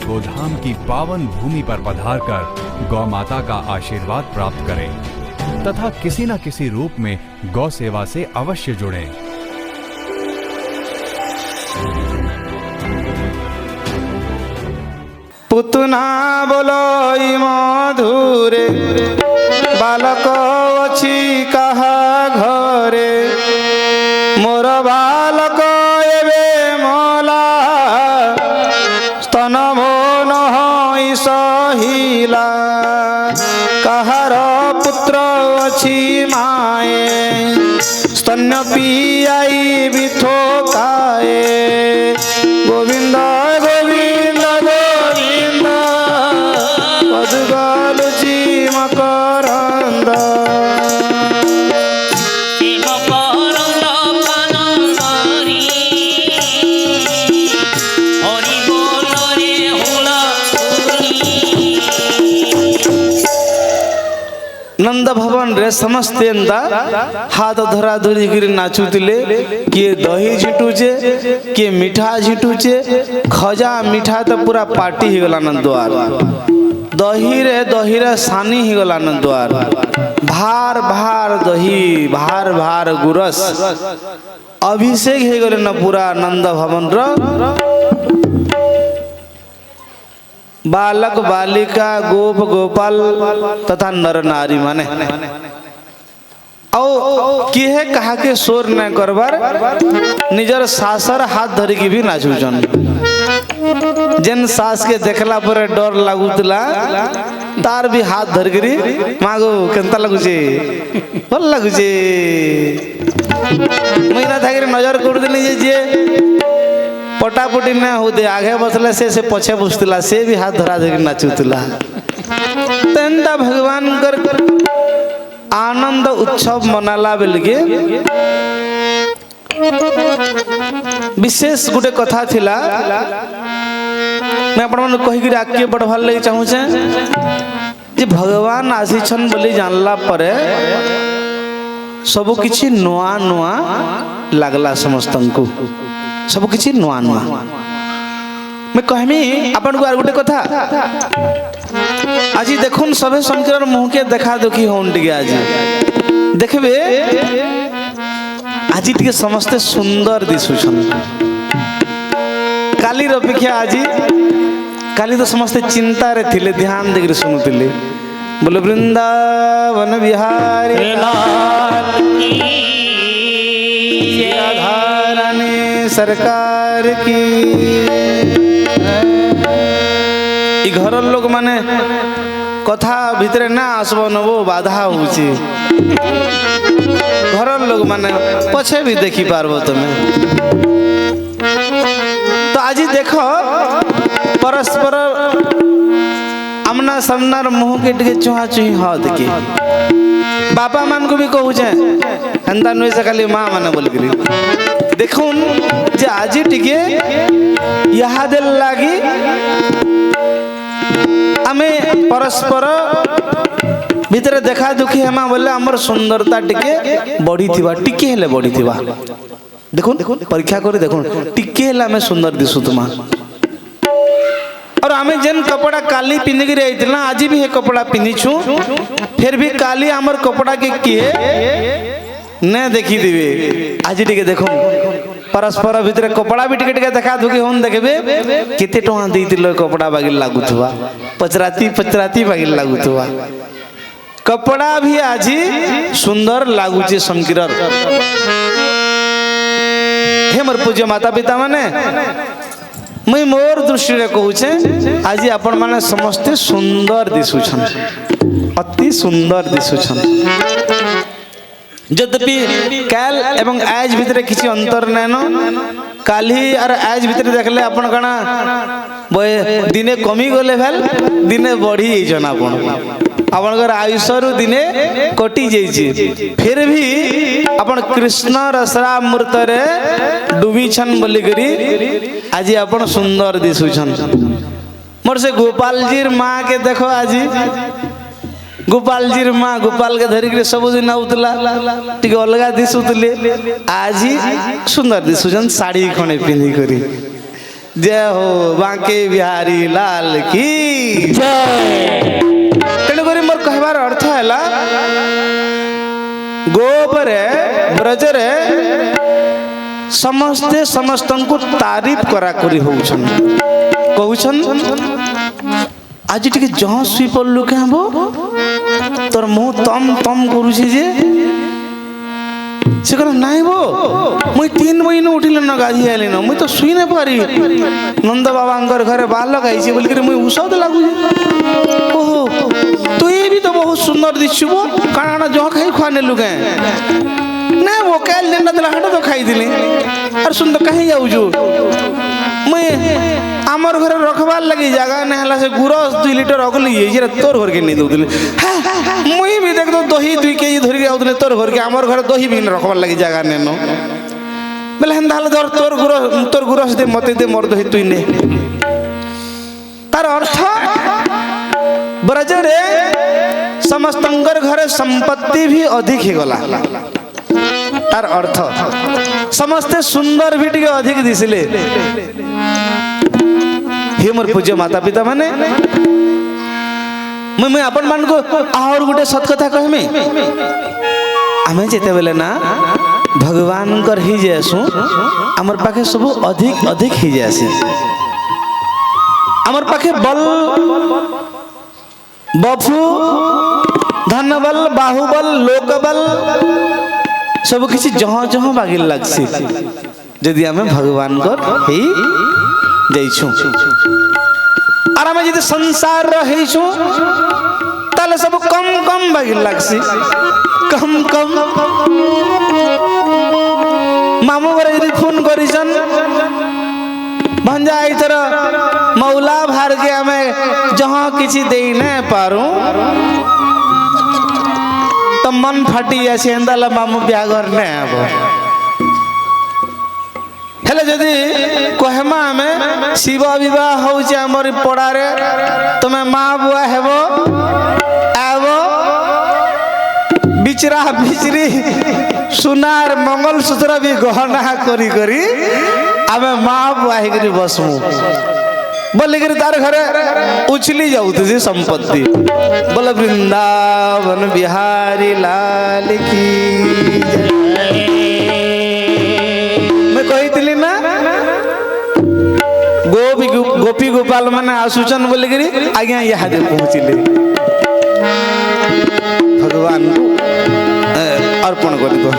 गोधाम की पावन भूमि पर पधारकर गौ माता का आशीर्वाद प्राप्त करें तथा किसी न किसी रूप में गौ सेवा से अवश्य जुड़ें। पुतना बोलोई मधुरे बालक अछि कहा घरे मोर बालक एबे मला स्तन मोन होई सहिला कहार पुत्र अछि माए स्तन्य पियाई बिथो काए गोविंद गोविंद गोविंद पदुगालुची मकरंद नंद भवन रे समस्ते हाथ धरा धरी गिरी नाचुतिले किए दही झिटुचे किए मिठा झिटुचे खजा मिठा तो पूरा पार्टी ही गला नंदुआर दही रे सानी ही गला नंदुआर भार भार दही भार भार गुरस अभिषेक ही गले न पूरा नंद भवन रो बालक बालिका गोप गोपाल तथा नर नारी माने औ किहे कहा के शोर न करबार निजर सासर हाथ धरी की भी नाचुचन जेन सास के देखला पर डर लागुतला तार भी हाथ धर करी मागो केनता लागुचे भल लागुचे महीना थाके नजर कर देली जे पटापटी न हो दे आगे बसले से पछे बसला से भी हाथ धरा धरी नाचुतला तेंदा भगवान कर आनंद उत्सव मनाला बेलगे विशेष गुटे कथा थिला मैं आपण मन कहि कि आके बढ़वार लगी चाहू छे जे भगवान आसीछन बोली जानला परे सब किछि नुआ नुआ लागला समस्तन को सब किछि नुआ नुआ मैं कहमी आपण को आर गुटे कथा आज देखुन सबे शंकर मुह के देखा दुखी होन टिके आज देखबे आज टिके समस्ते सुंदर दिसुछन काली अपेक्षा आज काली तो समस्ते चिंता रे थिले ध्यान देकर सुनुतिले बोले वृंदावन बिहारी लाल की राधारानी सरकार की घर लोग माने कथा भितरे ना आसब नबो बाधा होची घर लोग माने पछे भी देखी पारबो तमे तो आज देखो परस्पर आमना सामनार मुह के टिके चुहा चुही हद के बापा मान को भी कहू छे एंता नुई से खाली मां माने बोल करी देखुन जे आज टिके यहा दिल लागी आमे परस्पर भीतर देखा दुखी हेमा बोले हमर सुंदरता टिके बढ़ी थिबा टिके हेले बढ़ी थिबा देखुन परीक्षा करी देखुन टिके हेले हमें सुंदर दिसु तुमा और हमें जेन कपड़ा काली पिंधि के रही ना आज भी ये कपड़ा पिंधि छु फिर भी काली हमर कपड़ा के किए न देखी दिवे आज टिके देखो परस्पर भीतर कपड़ा भी टिके देखा दुखी होन देखबे केते टका देतिलो कपड़ा बागिल लागुथवा पचराती बागिल लागुथवा कपड़ा भी आज सुंदर लागुचे संकिरर हे मोर पूज्य माता पिता माने मुई मोर दृष्टि रे कहू छे आज आपण माने समस्ते सुंदर दिसुछन अति सुंदर दिसुछन यद्यपि काल एवं आज भीतर किसी अंतर नैनो काली और आज भीतर देखले आपण कणा दिने कमी गले भेल दिने बढ़ी जन आपणकर आयुषरु दिने कटि जाइए फिर भी आपण कृष्ण रसरा मूर्त रे डूबी छन बोली करी आज आपण सुंदर दिसुछन मोर से गोपाल जीर माँ के देखो आज गोपाल जीर माँ गोपाल के धरिक सब दिन आउतला टिके अलगा दिसुतले आज सुंदर दिसुछन साड़ी खणे पिंधि करी जय हो बांके बिहारी लाल की जय। तेणुकरी मोर कहबार अर्थ है गोपरे ब्रजरे समस्ते समस्त को तारीफ करा करी होउछन कहउछन आज टिके जहाँ सुई पड़लु के हम तोर मुँह तम तम करुछि जे से कहला नाई बो मुई 3 महीने उठिले न गाधी आइली न मुई तो सुई न पारी नंद बाबा घरे बाल लगाई बोल कर मुई औषध लागू ओहो तू ये भी तो बहुत सुंदर दिशु बो काना जहाँ खाई खुआ नेलु के ना वो कैल दिन दिला हटा तो खाई दिली और सुंदर कहीं जाऊ जो मुई आमर घरे रखबार लगी जगह नहीं हला से गुरस 2 लीटर अगली ये तोर घर के नहीं दउदिले मुई भी देख दो दही 2 केजी धरि के आउदिले तोर घर के आमर घरे दही भी रखबार लगी जगह नेनो बोले हन दाल धर तोर गुरस दे मते दे मोर दही तुई ने तार अर्थ ब्रजरे समस्तंकर घरे संपत्ति भी अधिक ही गला तार अर्थ समस्ते सुंदर भी टिके अधिक दिसले हे मोर पूज्य माता पिता माने मैं अपन मान को और गोटे सत कथा कहमी आमे जेते बेले ना भगवान कर ही जेसु हमर पाखे सब अधिक अधिक ही जेसी हमर पाखे बल बफु धनबल बाहुबल लोकबल सब किसी जहाँ जहाँ बागिल लगसी यदि आमे भगवान कर ही जइछु और आमे यदि संसार रहिछु ताले सब कम कम बागिल लगसी कम कम मामू घरे यदि फोन करिसन भंजा इतर मौला भार के आमे जहाँ किसी देई न पारू तो मन फाटी जाए एंदाला मामू ब्यागर ने आबो हेले जदि कहमा हमें शिव विवाह होउचे हमर पड़ारे तुमे माँ बुआ हेबो आबो बिचरा बिचरी सुनार मंगल सूत्र भी गहना करी करी आमे माँ बुआ हेकरी बसमु बोले कि तार घरे उछली जाऊती संपत्ति बोले वृंदावन बिहारी लाल की मैं कही ना गोपी गोपाल माने आसुचन बोले कि आज्ञा यहाँ पहुँचले भगवान अर्पण कर दो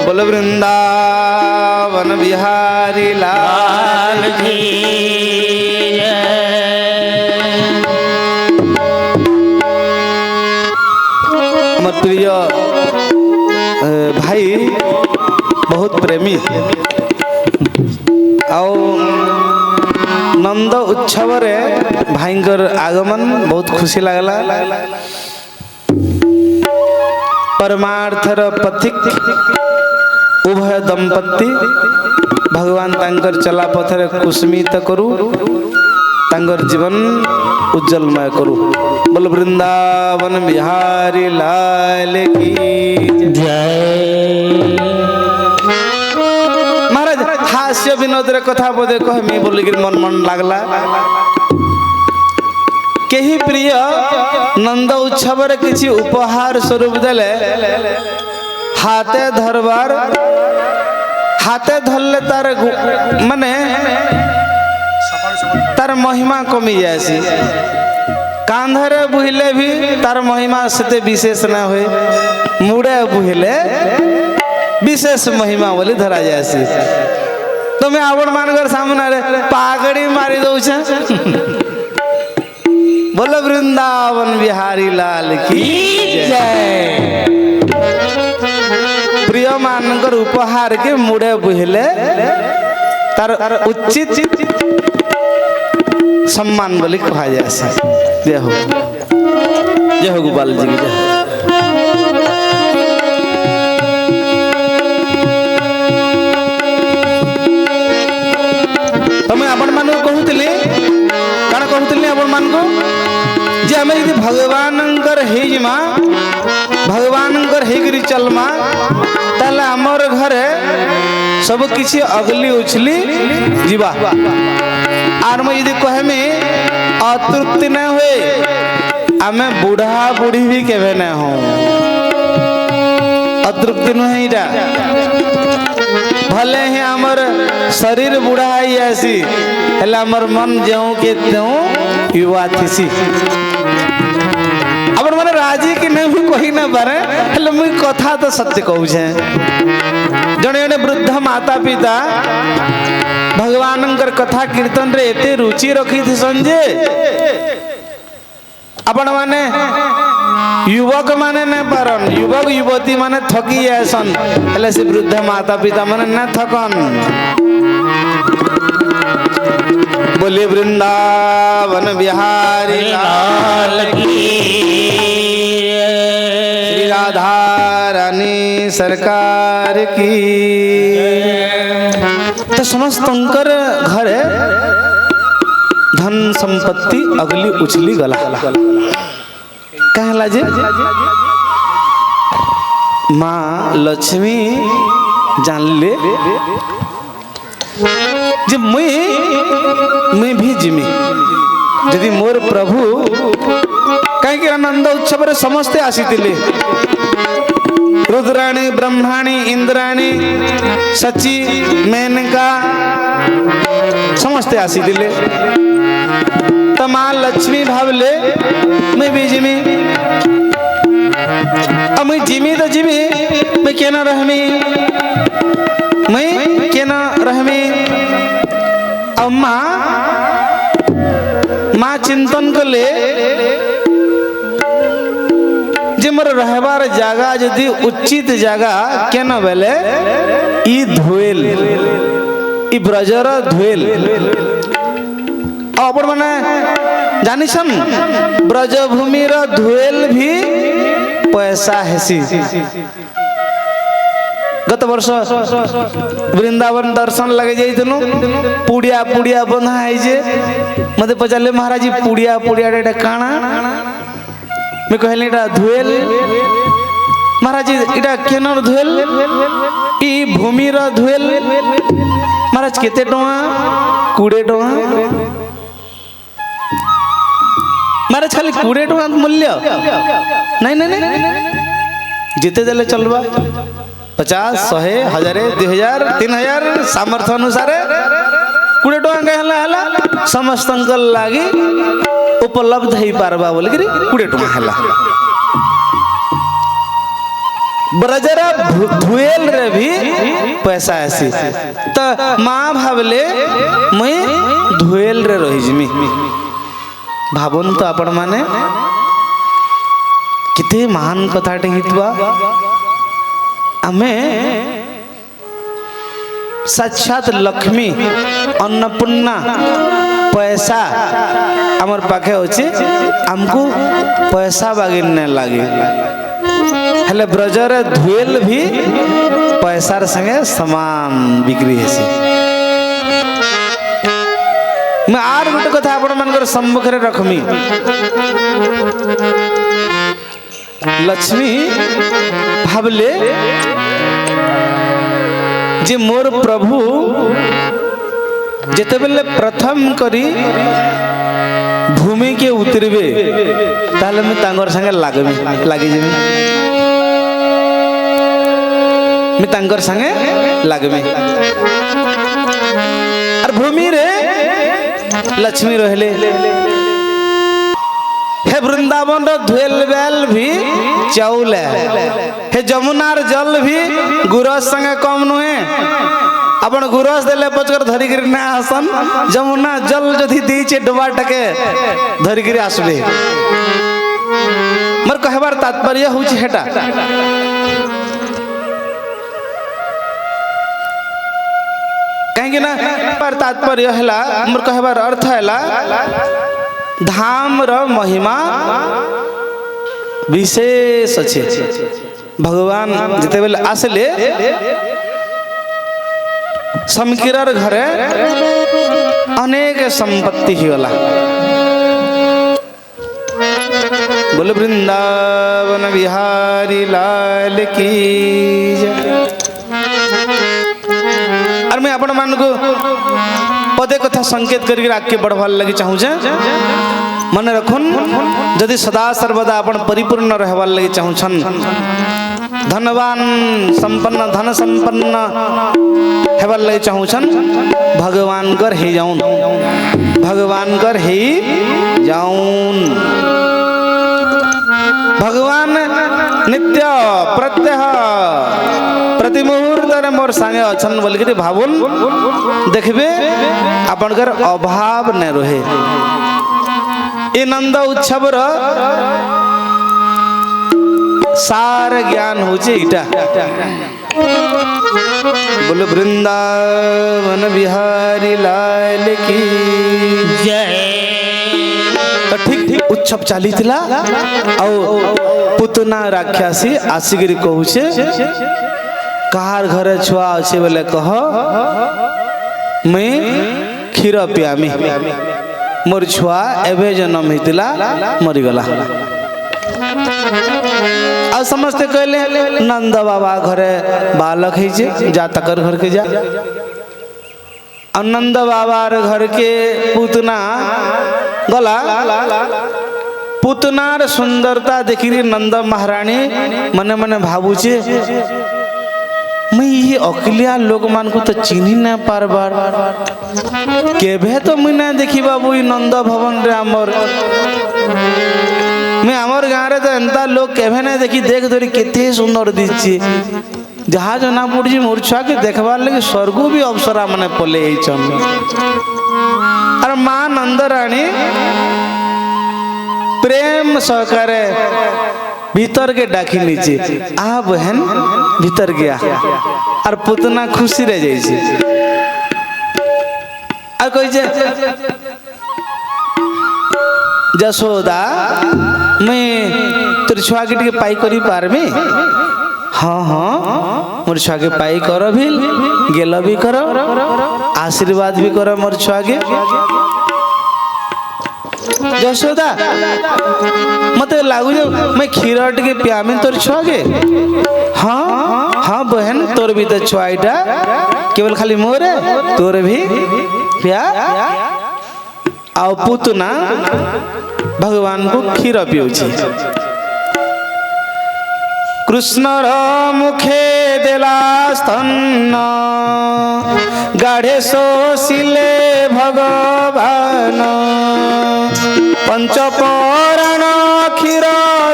बोलो वृंदावन बिहारी लाल की मोर प्रिय भाई बहुत प्रेमी आओ नंद उत्सव रे भाईंकर आगमन बहुत खुशी लगला परमार्थर पथिक उभय दंपति भगवान तांकर चला पथरे कुसुमित करू तांकर जीवन उज्जवलमय करू बोल वृंदावन बिहारी लाल की जय। महाराज हास्य विनोद रे कथा बोधे कहमी बोली मन मन लागला केही प्रिय नंद उत्सव रे किछि उपहार स्वरूप देले हाथे धरबार हाथे धरले तार माने तार महिमा कमी जाएसी कांधरे बुहिले भी तार महिमा सेते विशेष ना होए मुड़े बुहिले विशेष महिमा बोली धरा जाएसी तो मैं आवड़ मानकर सामने रे पागड़ी मारी दउ छे बोलो वृंदावन बिहारी लाल की जय। प्रिय मानकर उपहार के मुड़े बुहिले तार उचित सम्मान बोली कहा जाए। जय हो गोपाल जी की जय। तमें आपण मान कहूली कण कहूली आपण मान को जे आम यदि भगवान हेजिमा भगवान हेकरी चलमा ताले आमर घरे सब किछि अगली उछली जीवा आर मैं यदि कहमी अतृप्ति न हुए आमे बुढ़ा बुढ़ी भी केवे न हो अतृप्ति नुहे इटा भले ही आमर शरीर बुढ़ा ही ऐसी हेले आमर मन जेऊ के तेऊ युवा थिसी अपन माने राजी कि नहीं भी कही न पारे हेले मुई कथा तो सत्य कहू छे जने जने वृद्ध माता पिता भगवान कथा कीर्तन रे एते रुचि रखी थी संजे अपन माने युवक माने न पारन युवक युवती माने थकी आसन हेले से वृद्ध माता पिता माने न थकन बोले वृंदावन बिहारी लाल की श्री राधा रानी सरकार की तो समस्त घरे धन संपत्ति अगली उछली गला कहला जे माँ लक्ष्मी जान ले जे मैं भी जिमी यदि मोर प्रभु कहीं आनंद उत्सव रे समस्ते आसीतिले रुद्राणी ब्रह्माणी इंद्राणी सची मेनका समस्ते आसीतिले तो माँ लक्ष्मी भावले मैं भी जिमी अब मैं जिमी तो जिमी मैं क्या ना रहमी मैं क्या ना रहमी अब माँ चिंतन कले जे मोर रहबार जागा यदि उचित जागा क्या ना बेले ई धुएल ई ब्रजर धुएल अपन माने जानिसन ब्रजभूमि रो धुएल भी पैसा हेसी गत वर्ष वृंदावन दर्शन लगे जाइतनु पुड़िया पुड़िया बंधा है जे मते पचाले महाराज पुड़िया पुड़िया एटा काना मैं कहले एटा धुएल महाराज एटा केनर धुएल ई भूमि रो धुएल महाराज केते टका 20 टका महाराज खाली 20 टका मूल्य नहीं नहीं नहीं जिते देले चलबा 50 100 1000 2000 3000 सामर्थ्य अनुसार 20 टका हला समस्त लगी उपलब्ध हो पारबा बोल 20 टका हला ब्रजरा धुएल रे भी पैसा ऐसी तो माँ भावले मुई धुएल रे रही जिमी भावन तो आपण माने किते महान कथाटे हितवा आमे साक्षात लक्ष्मी अन्नपूर्णा पैसा आमर पाखे अच्छे आमको पैसा बागिन ने लगे हेले ब्रजर धुएल भी पैसार संगे समान बिक्री हेसी मैं आर गोटे कथा आपण मानकर सम्मुख रे रखमी लक्ष्मी भावले जे मोर प्रभु जेते बेले प्रथम करी भूमि के उतरबे ताले मैं तांगर संगे लागी जेमी मैं तांगर संगे लागमी और भूमि रे लक्ष्मी रहले हे वृंदावन रो धुएल बेल भी चाउल हे जमुनार जल भी गुरस संगे कम नुहे अपन गुरस देले पचकर धरी गिर ना आसन जमुना जल जदि दीचे डबा टके धरी गिर आसबे मोर कहबार तात्पर्य होछि हेटा कहीं ना पर तात्पर्य हैला मोर कहबार अर्थ हैला धाम रो महिमा विशेष अच्छे भगवान जिते बेले आसले समकिरार घरे अनेक संपत्ति ही वाला बोल वृंदावन बिहारी लाल की जय। और मैं आपण मान को पदे कथा संकेत करके आगे बढ़वार लगी चाहूचे। मन रखुन जदि सदा सर्वदा आपण परिपूर्ण रहवार लगी चाहूछन, धनवान संपन्न धन संपन्न हेवार लगी चाहूछन, भगवान कर हे जाऊन, भगवान कर हे जाऊन। भगवान नित्य प्रत्यह प्रति मुहूर्त मोर संगे अछन बोल के भावुन देखबे आपनकर अभाव न रहे। ए नंद उत्सव रो सार ज्ञान होचे इटा। बोल वृंदावन बिहारी लाल की जय। तो ठीक ठीक उत्सव चली थिला आउ पुतना राक्षसी आसिगिरी कहूचे कहार घरे छुआ अच्छे बोले कह मैं क्षीर पियामी, मोर छुआ एवं जन्म होता मरीगला। आ समस्ते कहले नंद बाबा घरे बालक है जा तकर घर के जा। नंद बाबा घर के पुतना गला, पुतनार सुंदरता देखी नंद महारानी मने मने भावुचे मैं ये अकिलिया लोक मान को तो चिन्ही ना पारबार केभे तो मुई ना देखी बाबू नंद भवन रे आमर मैं आमर गाँव रे तो एंता लोग केभे ना देखी देख धरी केते सुंदर दिछि जहाँ जना पड़ी मोर छुआ के देखबार लगे स्वर्ग भी अवसरा माने पले और माँ नंदरानी प्रेम सहकारे भीतर के डाकी नीचे आ बहन भीतर गया और पुतना खुशी रह जाइए। और कोई जसोदा मैं तोर छुआ के पाई करी पारबे। हाँ हाँ मोर छुआ के पाई कर भी गेल भी कर आशीर्वाद भी कर मोर छुआ के। जसोदा मत लागू मैं क्षीर टे पियामी तोर छुआ के। हाँ हाँ बहन तोर भी तो छुआईटा केवल खाली मोर तोर भी पिया। आओ पुतना भगवान को क्षीर पिउछि। कृष्णर मुखे देला स्तन गाढ़े शोषिले भगवान पंचपराण क्षीर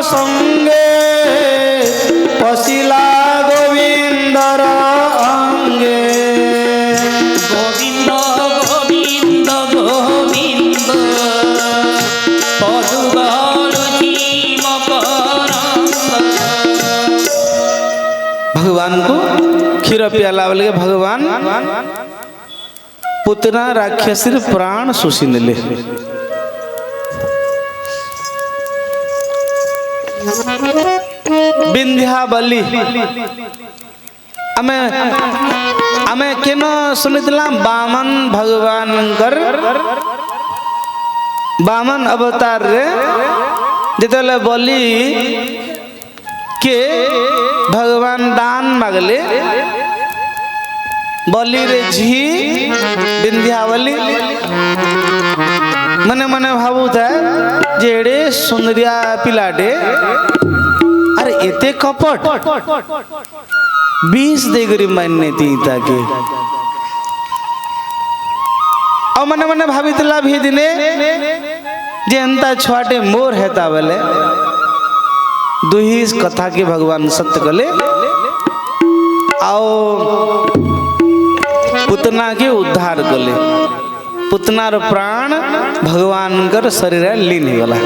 संगे पशिला गोविंदर अंगे। गोविंद गोविंद गोविंद भगवान को क्षीर पियाला बोले भगवान पुतना राक्षसी प्राण शोषी नेले। विंध्यावली आमे आमे केन सुनितला बामन भगवान कर बामन अवतार रे जेतले बलि के भगवान दान मागले बलि रे झी विंध्यावली मने मने भावु था जेड़े सुंदरिया पिलाटे अरे एते कपट 20 देगरी मान्य थी ताके और मने मने भावितला भी दिने जे एंता छुआटे मोर हेता बेले दुही कथा के भगवान सत्य कले आओ पुतना के उद्धार कले। पुतनार प्राण भगवान कर शरीर लीन गला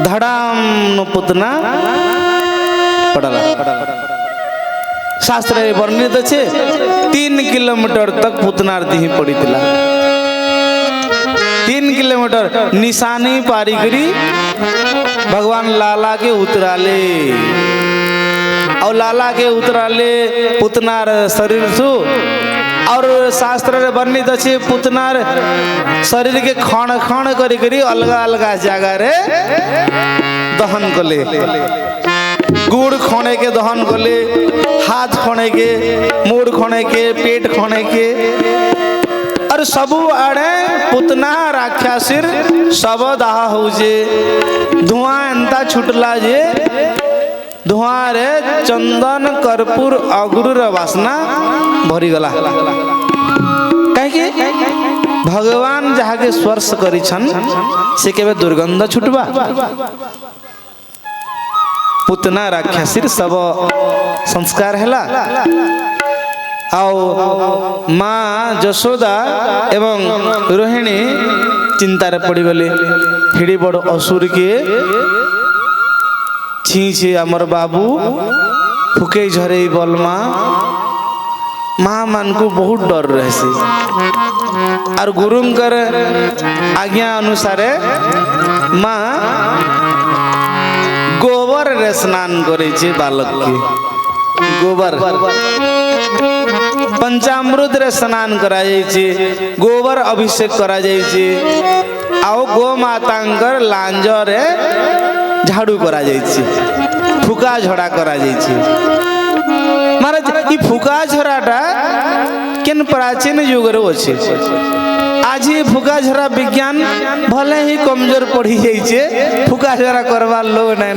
धड़ाम नो पुतना पड़ला। शास्त्र वर्णित अच्छे 3 किलोमीटर तक पुतनार देही पड़ी थिला। 3 किलोमीटर निशानी पारी करी भगवान लाला के उतराले और लाला के उतराले पुतनार शरीर सु और शास्त्र रे वर्णित अच्छे पुतनार शरीर के खण खण करी करी अलग अलग जगह रे दहन कले गुड़ खणे के दहन कले हाथ खणे के मुड़ खणे के पेट खणे के और सबु आड़े पुतना राक्षसीर सब दाह होजे धुआं एंता छुटला जे धुआं रे चंदन कर्पूर अगुर वासना भरी गला कहीं भगवान जहाँ के स्पर्श करिछन से केवे दुर्गंध छुटबा पुतना राक्षसीर सब संस्कार हैला आओ माँ जशोदा एवं रोहिणी चिंतार पड़ी गले हिड़ी बड़ असुर के छी आमर बाबू फुके झरे बलमा माँ मान को बहुत डर रहे और गुरुंकर आज्ञा अनुसार माँ गोबर रे स्नान करे बालक के गोबर पंचामृत रे स्नान करा जाइए गोबर अभिषेक करा जाइए आओ गो मातांकर लांज रे झाड़ू करा जाइए फुका झड़ा करा जाइए महाराज ई फुका झड़ाटा केन प्राचीन युग रे अछि आज ही फुका झड़ा विज्ञान भले ही कमजोर पड़ी जाइए फुका झड़ा करवा लो नहीं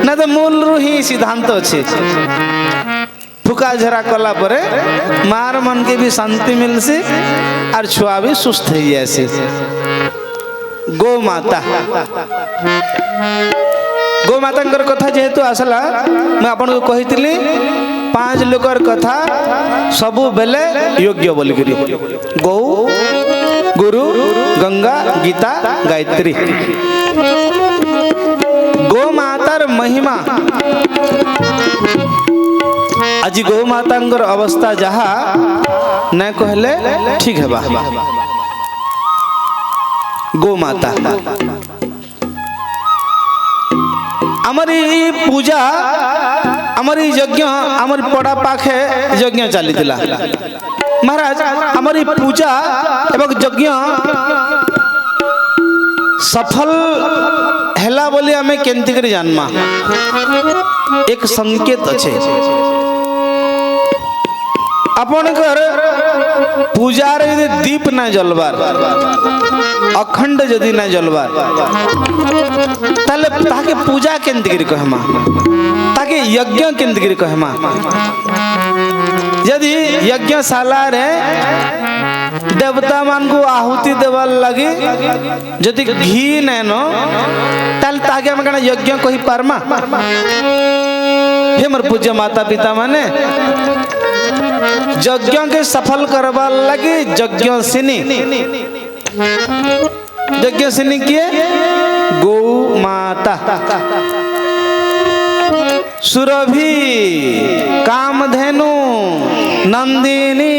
ना तो मूल रू ही सिद्धांत अच्छे फुका झरा कला परे मार मन के भी शांति मिलसी और छुआ भी सुस्त हो जाए गो माता कथा जेहेतु आसला मैं आपन को कही 5 लोकर कथा सबु बेले योग्य बोली करी गौ गुरु गंगा गीता गायत्री गो मातार महिमा आज गौ मातांगर अवस्था जहा न कहले ठीक है बा गो माता हमारी पूजा हमारी यज्ञ हमारी पड़ा पाखे यज्ञ चली महाराज हमारी पूजा एवं यज्ञ सफल हैला बोली हमें केंती करी जानमा एक संकेत अच्छे आपणकर पूजार यदि दीप ना जलबार अखंड यदि ना जलबार ताले ताके पूजा केंती करी कहमा ताके यज्ञ केंती करी कहमा यदि यज्ञशाला रे देवता मान को आहुति देवार लगी यदि घी नैनो ताल ताके हम कना यज्ञ कही पारमा हे मोर पूज्य माता पिता माने यज्ञ के सफल करवा लगी यज्ञसिनी किए गौ माता सुरभि कामधेनु नंदिनी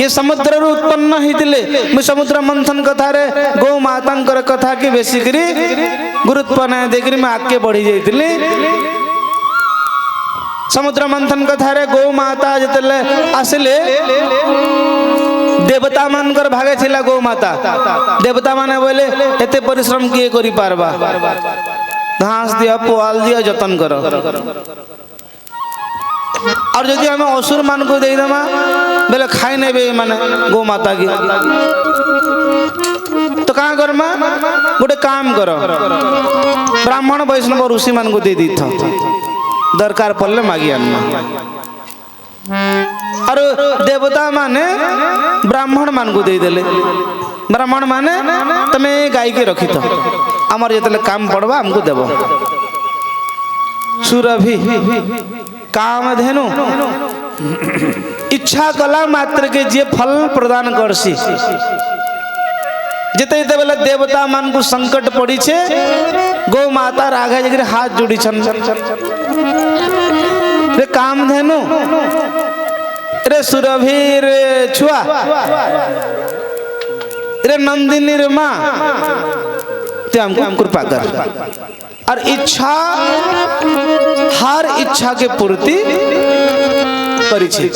ये समुद्र उत्पन्न होते समुद्र मंथन कथा रे गौ माता कथा की बेसी करी गुरुत्व न देखिए मैं आगे बढ़ी जाइली समुद्र मंथन कथा रे गौ माता जतले आसिले देवता मानकर भागे थिला गौ माता देवता माने बोले एते परिश्रम किए करी पारबा घास दिया पुआल दिया जतन करो और यदि हमें असुर मान को दे दमा बोले खाई नहीं बे माने गौ माता की तो कहाँ करमा गोटे काम करो ब्राह्मण वैष्णव ऋषि मान को दे दी था दरकार पड़े मागी आनमा और देवता माने ब्राह्मण मान को दे देले ब्राह्मण माने तमे गाय के रखी तो आमर जतले काम पड़वा हमको देबो सुरभि कामधेनु इच्छा कला मात्र के जे फल प्रदान करसी जिते जिते बेले देवता मान को संकट पड़ी छे गौ माता राघा जगह हाथ जोड़ी छन रे कामधेनु रे सुरभि रे छुआ रे नंदिनी रे माँ ते हमको कृपा कर और इच्छा हर इच्छा के पूर्ति करी छे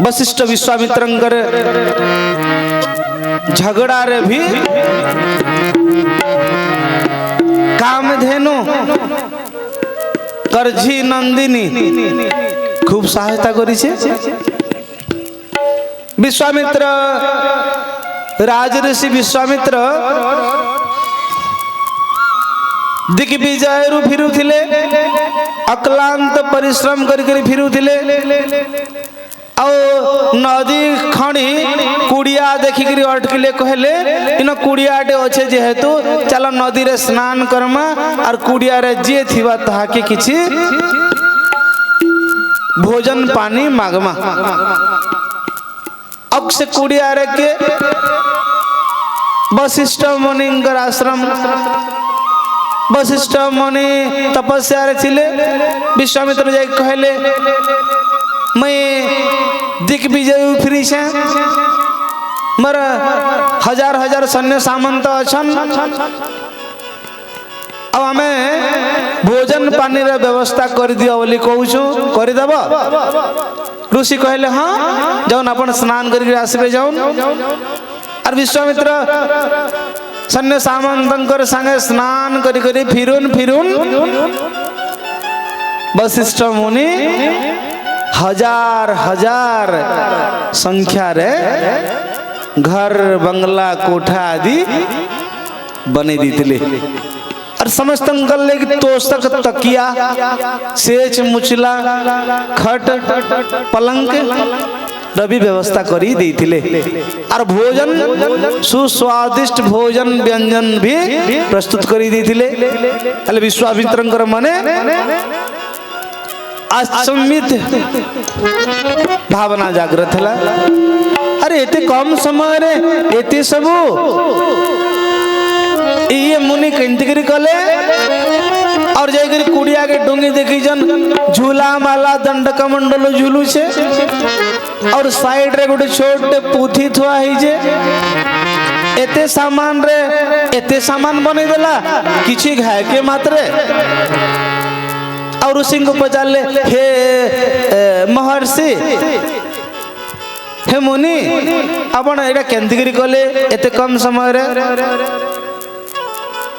वशिष्ठ विश्वामित्रंकर झगड़ा रे भी कामधेनु करझी नंदिनी खूब सहायता करिছে। विश्वामित्र राजऋषि विश्वामित्र दिग्विजय रु फिरुथिले अक्लांत परिश्रम करी फिरुथिले आ नदी खणी कुड़िया देखिक अटकिले कहले इन कुड़ियाटे अच्छे जेहेतु चल नदी रे स्नान करमा और कुड़िया रे जे थिबा ताहाके किछि भोजन पानी मागमा। अब से कुड़िया रे के वशिष्ठ मुनिंकर आश्रम वशिष्ठ मुनि तपस्या रे थिले। विश्वामित्र जाय कहले मैं दिग्विजय फिरी से मर हजार हजार सैन्य सामंत अछन अब आमे भोजन पानी रे व्यवस्था कर दियो बोली कहूछु कर देब। ऋषि कहले हाँ जाउन अपन स्नान करके आसबे जाउन। और विश्वामित्र सैन्य सामंतंकर संगे स्नान करी करी फिरुन फिरुन वशिष्ठ मुनि हजार हजार संख्या रे घर बंगला कोठा आदि बने दीतिले और समस्त तोषक तकिया सेच मुचला खट पलंक रवि व्यवस्था करी देथिले और भोजन सुस्वादिष्ट भोजन व्यंजन भी प्रस्तुत करी देथिले। अले विश्वामित्रंकर मने आचम्बित भावना जागृत है। अरे एते कम समय रे एते सबू ये मुनि कंटिकरी कले और जाकर कुड़िया के डोंगी देखी जन झूला माला दंड कमंडल झूलू छे और साइड रे गोटे छोटे पुथी थुआ है जे एते सामान बने देला किछि घाय के मात्रे। और ऋषि को पचारे हे महर्षि हे मुनि आपण एटा केंतिगिरी कले एते कम समय रे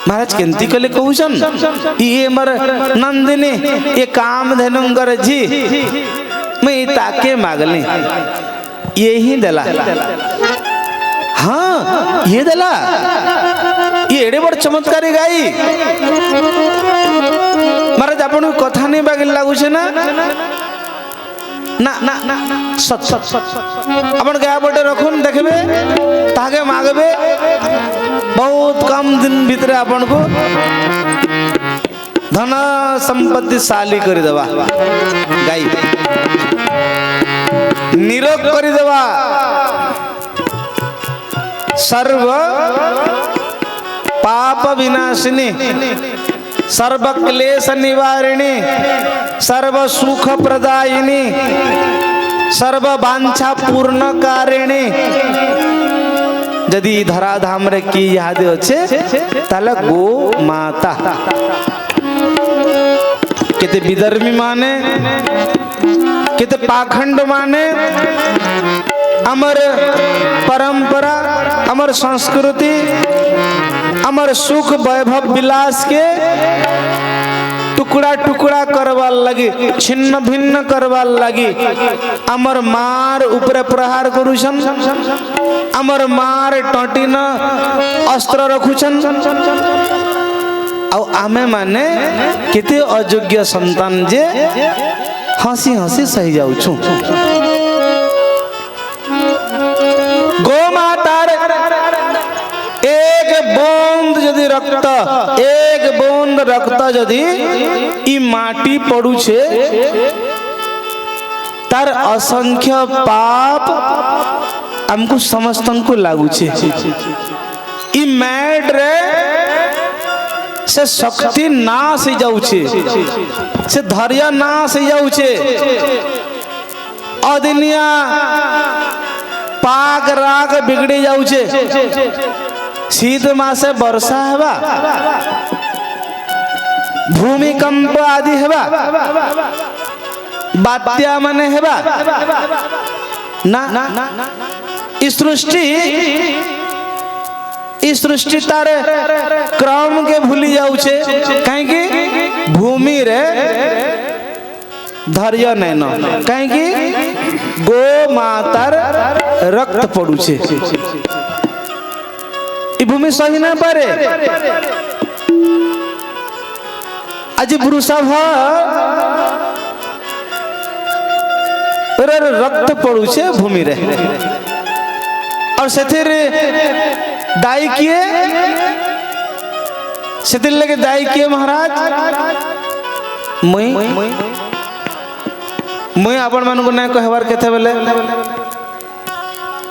महाराज केंती कले कहूछन ये मर नंदिनी ये काम धेनुंगर जी मैं ताके मागली ये ही देला। हाँ ये देला ये एडे बड़ चमत्कारी गाई महाराज आपन कथा नहीं बागिल लागुछे ना ना ना ना सत सत सत अपन गया बटे रखुन देखबे ताके मागबे बहुत कम दिन भीतर अपन को धन संपत्तिशाली कर देवा गाई निरोग कर देवा सर्व पाप विनाशिनी सर्व क्लेश निवारिणी सर्व सुख प्रदायिनी सर्व वांछा पूर्ण कारिणी यदि धराधाम रे की याद अच्छे ताले गो माता केते विधर्मी माने केते पाखंड माने अमर परंपरा अमर संस्कृति अमर सुख वैभव विलास के टुकड़ा टुकड़ा करवार लगी छिन्न भिन्न करवार लगी अमर मार ऊपर प्रहार करुछन अमर मार टटिन अस्त्र रखुछन और आमे माने केते अयोग्य संतान जे हसी हसी सही जाउछु। गो मातार एक बूंद यदि रक्त यदि ई माटी पड़ुछे तार असंख्य पाप हमको समस्तन को लागुछे। ई मैट रे से शक्ति नाश हो जाउछे से धैर्य नाश हो जाउछे अदिनिया पाक राग बिगड़ी जाउछे शीत मासे वर्षा हेबा भूमिकंप आदि हेबा बात्या माने हेबा ना सृष्टि ई सृष्टि तार क्रम के भूली जाऊे कहीं भूमि रे धैर्य नहीं न कहीं गो मातार रक्त पड़ुचे ई भूमि सही ना पारे आज वृषभ रक्त पड़ुचे भूमि रे और सेथिर दाई किए सेथिर लगे दाई किए महाराज मुई आपण मान को नहीं कहबार केते बेले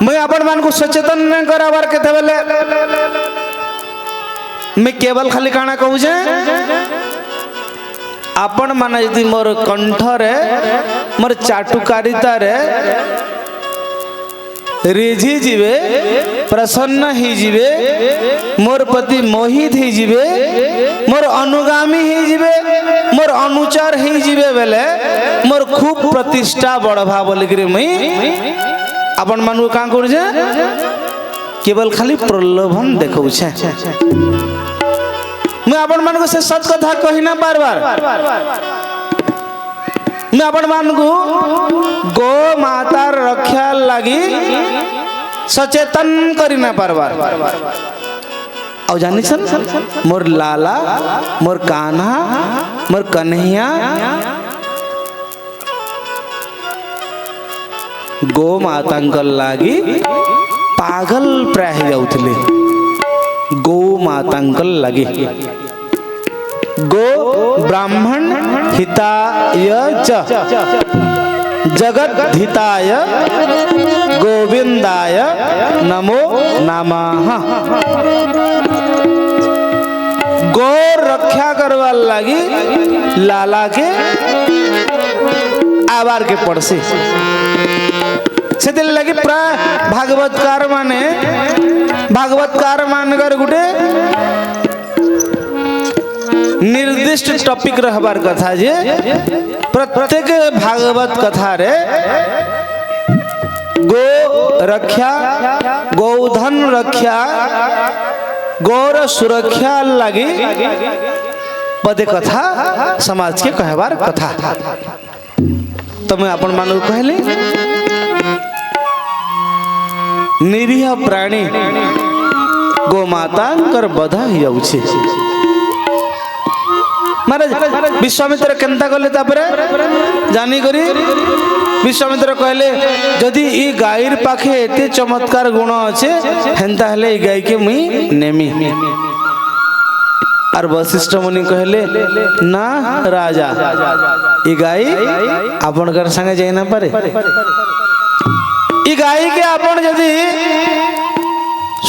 मुई आपण मान को सचेतन नहीं कराबार केते बेले मैं केवल खाली काना कहू जे आपण माने यदि मोर कंठ रे मोर चाटुकारिता रे रिझी जीवे प्रसन्न ही जीवे मोर प्रति मोहित ही जीवे मोर अनुगामी ही जीवे मोर अनुचर ही जीवे बेले मोर खूब प्रतिष्ठा बढ़वा बोल कर मुई अपन मान को कां करू जे केवल खाली प्रलोभन देखौ छे मैं अपन मान को से सत कथा कहि ना बार बार मैं अपन मान को गो माता रक्षा लगी सचेतन करी ना बार बार और जानी सन मोर लाला मोर कान्हा मोर कन्हैया गो माता लगी पागल प्राय जाउथले गो माता लगी गो ब्राह्मण हिताय च जगत हिताय गोविंदाय नमो नमः गो रक्षा करवा लगी लाला के आवार के पड़सी से लगी प्राय भागवतकार मानकर गुटे निर्दिष्ट टॉपिक रहबार कथा जे प्रत्येक भागवत कथा रे गो रक्षा गोधन रक्षा गौर सुरक्षा लगी पदे कथा समाज के कहबार कथा तो मैं अपन मान कहली निरीह प्राणी गोमाता बधा ही जाऊे महाराज विश्वामित्र केंता कले तापरे जानी करी विश्वामित्र कहले जदि ई गाईर पाखे एते चमत्कार गुण अच्छे हेंता हेले ई गाई के मुई नेमी और वशिष्ठ मुनि कहले ना राजा ई गाई आपण घर संगे जाई ना पारे ई गाई के आपण जदि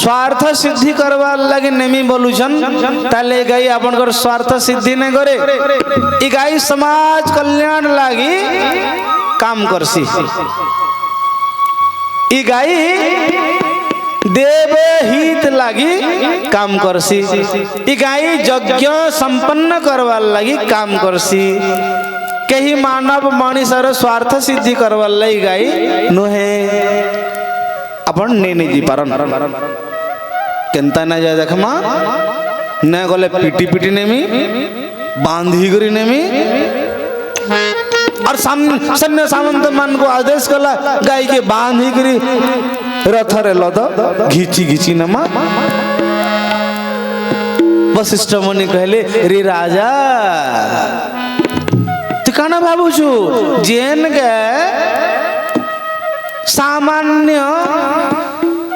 स्वार्थ सिद्धि करवा लगी नेमी बोलुछन ताले गाई आपनकर स्वार्थ सिद्धि नहीं करे ई गाई समाज कल्याण लगी काम करसी ई गाई देव हित लगी काम करसी ई गाई यज्ञ संपन्न करवा लगी काम करसी कहीं मानव मनुष्यर स्वार्थ सिद्धि करवा लगी गाई नुहे अपन नहीं जी पारन केंता ना जाए देख माँ न गले पिटी पिटी नेमी बांधी करी नेमी और सैन्य सामंत मान को आदेश कला गाय के बांधी करी रथ रे लद घिची घिची नमा वशिष्ठ मुनि कहले रे राजा तू काना भाबू छु जेन के सामान्य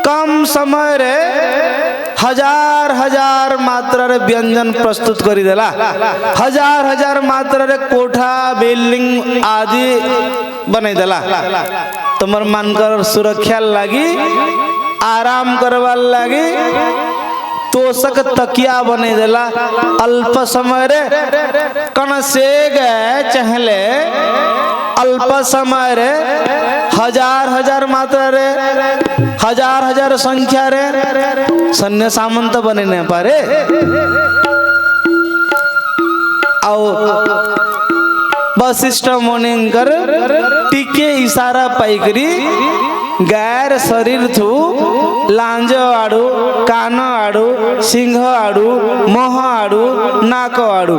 कम समय रे हजार हजार मात्रा रे व्यंजन प्रस्तुत करी देला हजार हजार मात्रा रे कोठा बिल्डिंग आदि बने देला तुमर मानकर सुरक्षा लगी आराम करवा लगी तोषक तकिया बने देला अल्प समय रे कण से गए चहले अल्प समय रे हजार हजार मात्रा रे हजार हजार संख्या रे सैन्य सामंत बने न पारे आओ वशिष्ठ मुनिंकर टीके इशारा पाई करी ଗାୟର ଶରୀର ଥୁ ଲାଞ୍ଜ ଆଡୁ କାନ ଆଡୁ ସିଂହ ଆଡୁ ମୁହଁ ଆଡୁ ନାକ ଆଡୁ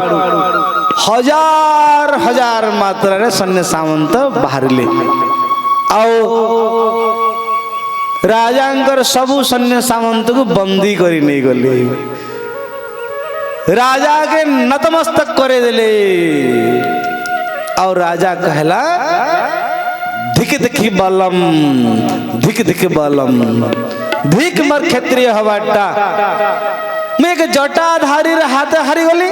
ହଜାର ହଜାର ମାତ୍ରାରେ ସୈନ୍ୟ ସାମନ୍ତ ବାହାରିଲେ ଆଉ ରାଜାଙ୍କର ସବୁ ସୈନ୍ୟ ସାମନ୍ତକୁ ବନ୍ଦୀ କରି ନେଇଗଲେ राजा के नतमस्तक करे दिले और राजा कहला धिक धिक बलम धिक धिक बलम धिक मर क्षत्रिय हवाटा मैं एक जटाधारी हाथ हारी गली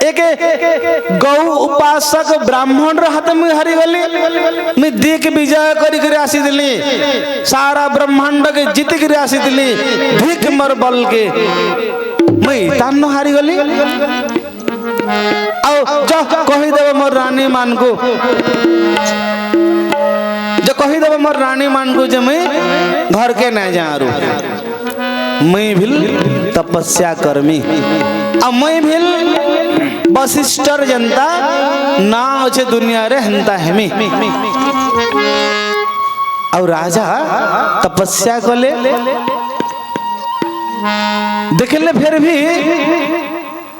एक गौ उपासक ब्राह्मण हाथ में हारी गली मैं दिक विजय करी आसी दिली सारा ब्रह्मांड के जीत कर आसी दिली धिक मर बल के मैं तान हारी गली आओ जो कहीदेव मोर रानी मान को जो कहीदेव मोर रानी मान को जो मैं घर के न जारू मैं भी तपस्या कर्मी अब मैं भी वशिष्ठर जनता ना अच्छे दुनिया रे हंता हेमी और राजा तपस्या कले देखले फिर भी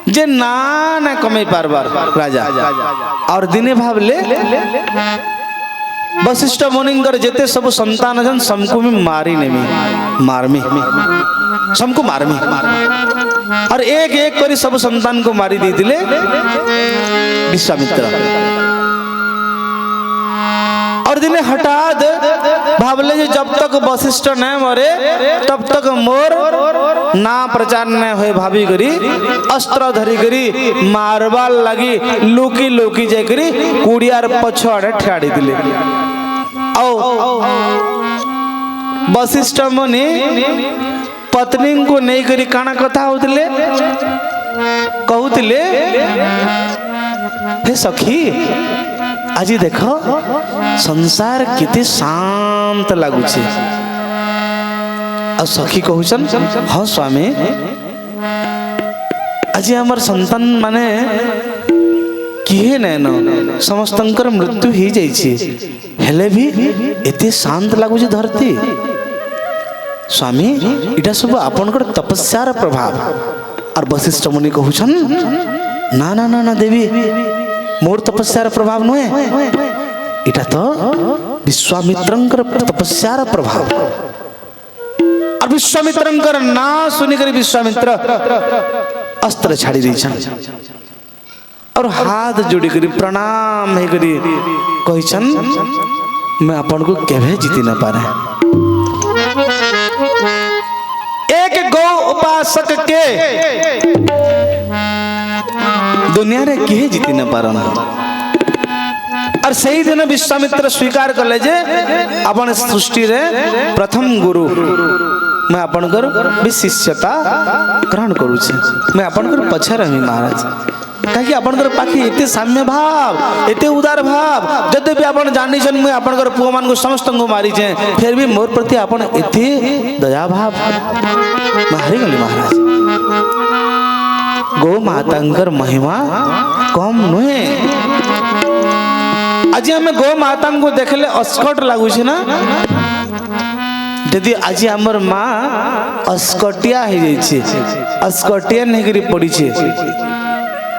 जे ना ना कमे पारबार राजा और दिने भावले वशिष्ठ मुनिंगर जेते सब संतान जन सबको भी मारी नेमी मारमी सबको मारमी और एक एक करी सब संतान को मारी दी दिले विश्वामित्र और दिने हठात भावले जो जब तक वशिष्ठ न मरे तब तक मोर ना प्रचार न होए भाभी करी अस्त्र धरी करी मारवार लगी लुकी लुकी जाय करी कुड़ियार पछाड़े ठाड़ी दिले औ वशिष्ठ मुनि पत्नी को नहीं करी काना कथा होतिले कहूतिले हे सखी आज देख संसार कितने शांत लगुच सखी कहून हाँ स्वामी आज आमर संतान माने किए नैन समस्त मृत्यु हो जाइए भी एते शांत लगुच धरती स्वामी इटा सब आपनकर तपस्यार प्रभाव और वशिष्ठ मुनि कहून ना ना ना ना देवी मोर तपस्यार प्रभाव नुहे इटा तो विश्वामित्रंकर तपस्यार प्रभाव और विश्वामित्रंकर ना सुनी करी विश्वामित्र अस्त्र छाड़ी दी और हाथ जोड़ी करी प्रणाम है करी कहिछन मैं अपन को केवे जीती न पारे एक गौ उपासक के दुनिया रे किए जीती न पारन और सही दिन विश्वामित्र स्वीकार कले जे अपन सृष्टि रे प्रथम गुरु मैं आपनकर भी शिष्यता ग्रहण करू छी मैं आपनकर पछे रही महाराज काहे आपनकर पाखी एते साम्य भाव एते उदार भाव जदे भी आपन जानि छन मैं आपनकर पुओ मान को समस्त को मारी छे फिर भी मोर प्रति आपन एते दया भाव मारी गली महाराज गो मातांकर महिमा कम नुहे आज आम गो माता को देखले अस्कट लगुच ना यदि आज आमर माँ अस्कटिया अस्कटिया नहीं पड़ी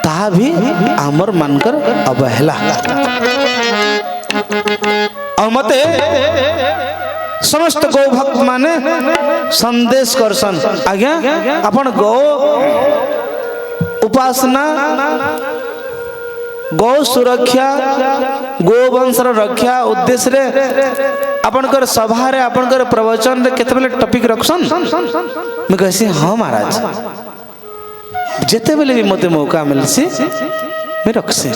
ता भी आमर मानकर अवहेला और मते समस्त गौ भक्त माने संदेश करसन आज्ञा अपन गौ उपासना गौ सुरक्षा गोवंशर रक्षा उद्देश्य रे आपनकर सभा रे आपनकर प्रवचन रे केते बेले टॉपिक रखसन मैं कहसी हां महाराज जेते बेले भी मते मौका मिलसी मैं रखसी